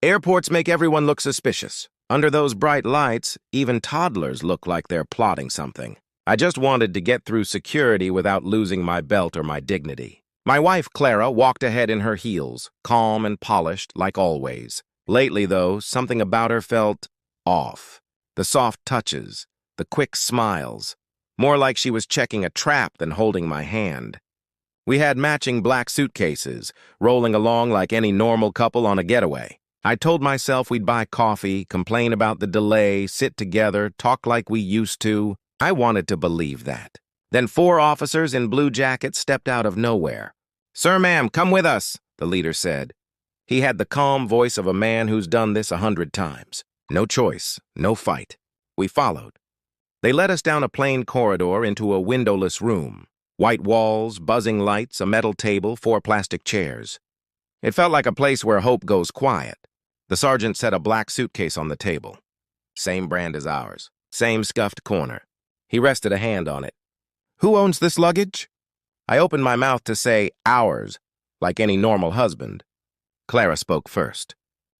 Airports make everyone look suspicious. Under those bright lights, even toddlers look like they're plotting something. I just wanted to get through security without losing my belt or my dignity. My wife, Clara, walked ahead in her heels, calm and polished, like always. Lately, though, something about her felt off. The soft touches, the quick smiles. More like she was checking a trap than holding my hand. We had matching black suitcases, rolling along like any normal couple on a getaway. I told myself we'd buy coffee, complain about the delay, sit together, talk like we used to. I wanted to believe that. Then 4 officers in blue jackets stepped out of nowhere. "Sir, ma'am, come with us," the leader said. He had the calm voice of a man who's done this 100 times. No choice, no fight. We followed. They led us down a plain corridor into a windowless room. White walls, buzzing lights, a metal table, 4 plastic chairs. It felt like a place where hope goes quiet. The sergeant set a black suitcase on the table. Same brand as ours. Same scuffed corner. He rested a hand on it. "Who owns this luggage?" I opened my mouth to say ours, like any normal husband. Clara spoke first.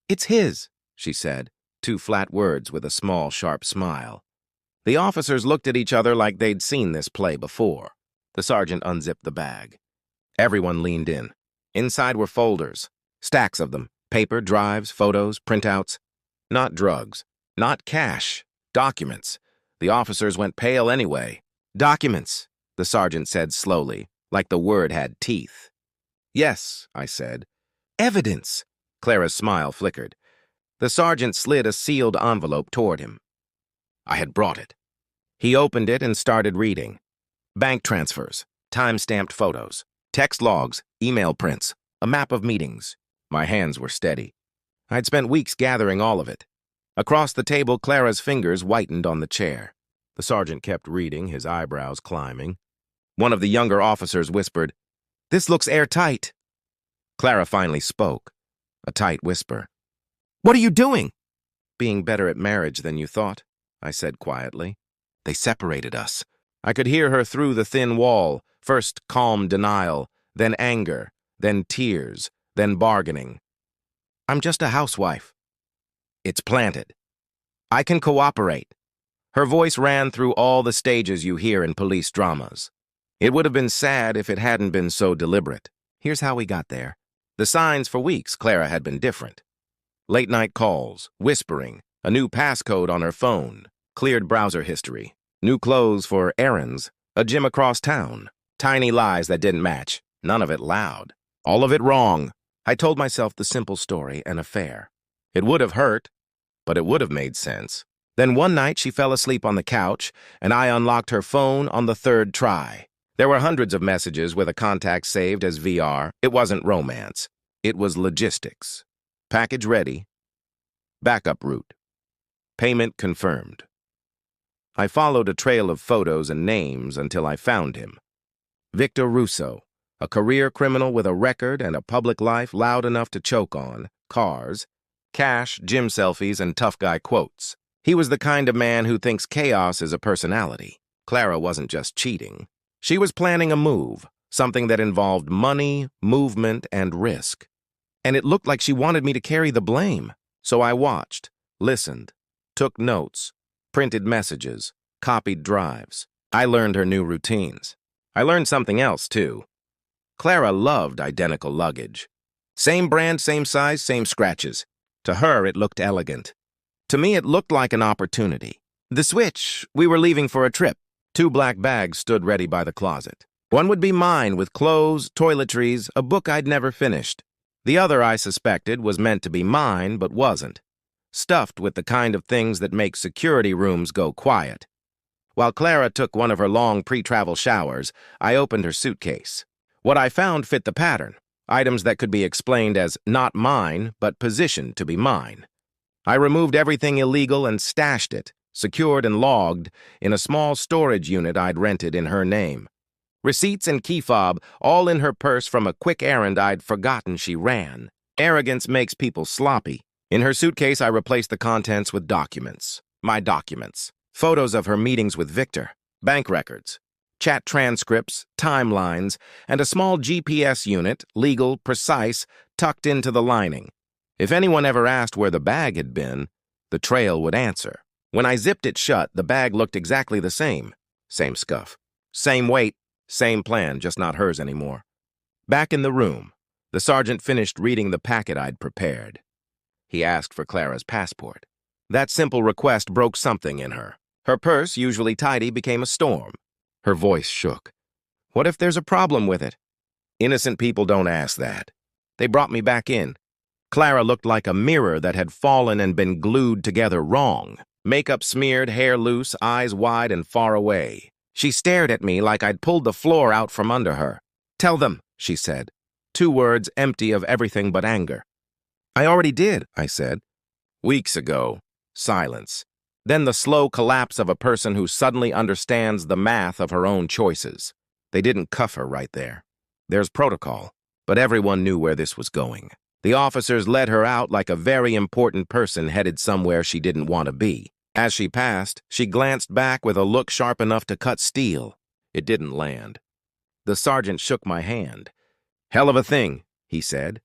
"It's his," she said, 2 flat words with a small, sharp smile. The officers looked at each other like they'd seen this play before. The sergeant unzipped the bag. Everyone leaned in. Inside were folders, stacks of them, paper, drives, photos, printouts. Not drugs, not cash, documents. The officers went pale anyway. "Documents," the sergeant said slowly, like the word had teeth. "Yes," I said. "Evidence." Clara's smile flickered. The sergeant slid a sealed envelope toward him. I had brought it. He opened it and started reading. Bank transfers, time-stamped photos, text logs, email prints, a map of meetings. My hands were steady. I'd spent weeks gathering all of it. Across the table, Clara's fingers whitened on the chair. The sergeant kept reading, his eyebrows climbing. One of the younger officers whispered, "This looks airtight." Clara finally spoke, a tight whisper. "What are you doing?" "Being better at marriage than you thought," I said quietly. They separated us. I could hear her through the thin wall, first calm denial, then anger, then tears, then bargaining. "I'm just a housewife." "It's planted. I can cooperate." Her voice ran through all the stages you hear in police dramas. It would have been sad if it hadn't been so deliberate. Here's how we got there. The signs for weeks, Clara had been different. Late-night calls, whispering, a new passcode on her phone, cleared browser history, new clothes for errands, a gym across town, tiny lies that didn't match, none of it loud. All of it wrong. I told myself the simple story, an affair. It would have hurt, but it would have made sense. Then one night she fell asleep on the couch, and I unlocked her phone on the 3rd try. There were hundreds of messages with a contact saved as VR. It wasn't romance. It was logistics. Package ready. Backup route. Payment confirmed. I followed a trail of photos and names until I found him. Victor Russo, a career criminal with a record and a public life loud enough to choke on, cars, cash, gym selfies, and tough guy quotes. He was the kind of man who thinks chaos is a personality. Clara wasn't just cheating. She was planning a move, something that involved money, movement, and risk. And it looked like she wanted me to carry the blame. So I watched, listened, took notes, printed messages, copied drives. I learned her new routines. I learned something else, too. Clara loved identical luggage. Same brand, same size, same scratches. To her, it looked elegant. To me, it looked like an opportunity. The switch, we were leaving for a trip. 2 black bags stood ready by the closet. One would be mine with clothes, toiletries, a book I'd never finished. The other, I suspected, was meant to be mine, but wasn't. Stuffed with the kind of things that make security rooms go quiet. While Clara took one of her long pre-travel showers, I opened her suitcase. What I found fit the pattern. Items that could be explained as not mine, but positioned to be mine. I removed everything illegal and stashed it, secured and logged, in a small storage unit I'd rented in her name. Receipts and key fob, all in her purse from a quick errand I'd forgotten she ran. Arrogance makes people sloppy. In her suitcase, I replaced the contents with documents. My documents. Photos of her meetings with Victor, bank records, chat transcripts, timelines, and a small GPS unit, legal, precise, tucked into the lining. If anyone ever asked where the bag had been, the trail would answer. When I zipped it shut, the bag looked exactly the same. Same scuff. Same weight, same plan, just not hers anymore. Back in the room, the sergeant finished reading the packet I'd prepared. He asked for Clara's passport. That simple request broke something in her. Her purse, usually tidy, became a storm. Her voice shook. What if there's a problem with it? Innocent people don't ask that. They brought me back in. Clara looked like a mirror that had fallen and been glued together wrong. Makeup smeared, hair loose, eyes wide and far away. She stared at me like I'd pulled the floor out from under her. Tell them, she said. 2 words empty of everything but anger. I already did, I said. Weeks ago. Silence. Then the slow collapse of a person who suddenly understands the math of her own choices. They didn't cuff her right there. There's protocol, but everyone knew where this was going. The officers led her out like a very important person headed somewhere she didn't want to be. As she passed, she glanced back with a look sharp enough to cut steel. It didn't land. The sergeant shook my hand. Hell of a thing, he said.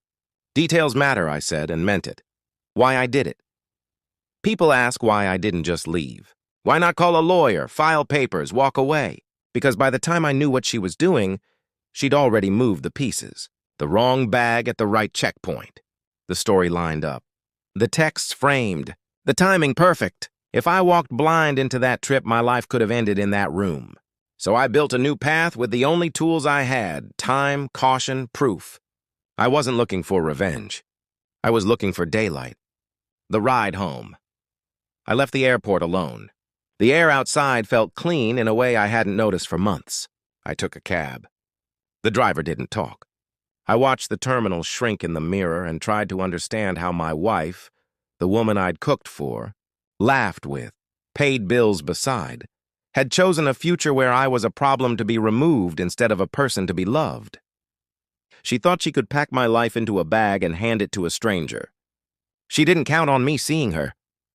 Details matter, I said, and meant it. Why I did it. People ask why I didn't just leave. Why not call a lawyer, file papers, walk away? Because by the time I knew what she was doing, she'd already moved the pieces. The wrong bag at the right checkpoint. The story lined up. The texts framed. The timing perfect. If I walked blind into that trip, my life could have ended in that room. So I built a new path with the only tools I had: time, caution, proof. I wasn't looking for revenge. I was looking for daylight. The ride home. I left the airport alone. The air outside felt clean in a way I hadn't noticed for months. I took a cab. The driver didn't talk. I watched the terminal shrink in the mirror and tried to understand how my wife, the woman I'd cooked for, laughed with, paid bills beside, had chosen a future where I was a problem to be removed instead of a person to be loved. She thought she could pack my life into a bag and hand it to a stranger. She didn't count on me seeing her.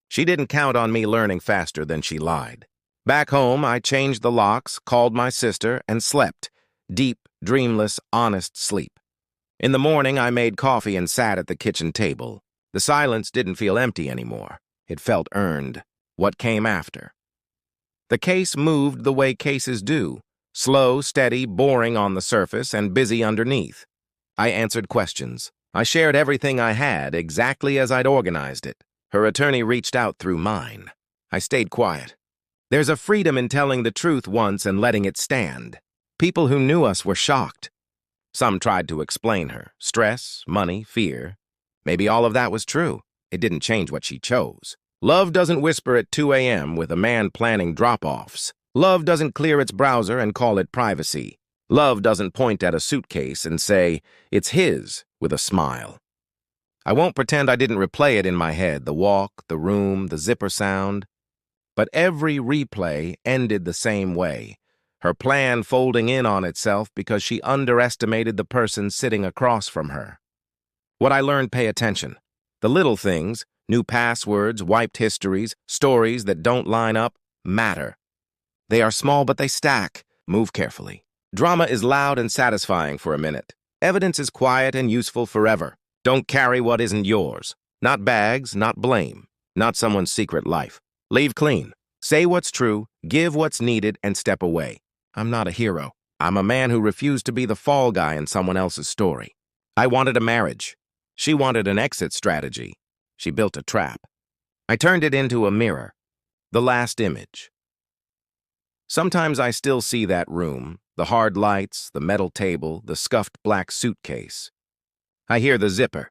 She didn't count on me learning faster than she lied. Back home, I changed the locks, called my sister, and slept. Deep, dreamless, honest sleep. In the morning, I made coffee and sat at the kitchen table. The silence didn't feel empty anymore. It felt earned. What came after? The case moved the way cases do. Slow, steady, boring on the surface, and busy underneath. I answered questions. I shared everything I had, exactly as I'd organized it. Her attorney reached out through mine. I stayed quiet. There's a freedom in telling the truth once and letting it stand. People who knew us were shocked. Some tried to explain her. Stress, money, fear. Maybe all of that was true. It didn't change what she chose. Love doesn't whisper at 2 a.m. with a man planning drop-offs. Love doesn't clear its browser and call it privacy. Love doesn't point at a suitcase and say, it's his, with a smile. I won't pretend I didn't replay it in my head, the walk, the room, the zipper sound. But every replay ended the same way. Her plan folding in on itself because she underestimated the person sitting across from her. What I learned: pay attention. The little things, new passwords, wiped histories, stories that don't line up, matter. They are small, but they stack. Move carefully. Drama is loud and satisfying for a minute. Evidence is quiet and useful forever. Don't carry what isn't yours. Not bags, not blame, not someone's secret life. Leave clean. Say what's true, give what's needed, and step away. I'm not a hero. I'm a man who refused to be the fall guy in someone else's story. I wanted a marriage. She wanted an exit strategy. She built a trap. I turned it into a mirror. The last image. Sometimes I still see that room, the hard lights, the metal table, the scuffed black suitcase. I hear the zipper.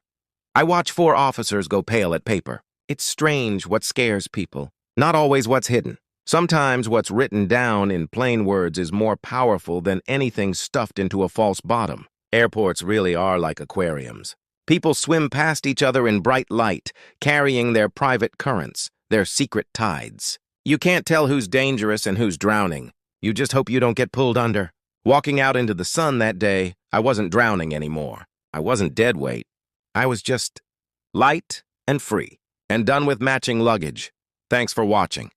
I watch 4 officers go pale at paper. It's strange what scares people. Not always what's hidden. Sometimes what's written down in plain words is more powerful than anything stuffed into a false bottom. Airports really are like aquariums. People swim past each other in bright light, carrying their private currents, their secret tides. You can't tell who's dangerous and who's drowning. You just hope you don't get pulled under. Walking out into the sun that day, I wasn't drowning anymore. I wasn't dead weight. I was just light and free, and done with matching luggage. Thanks for watching.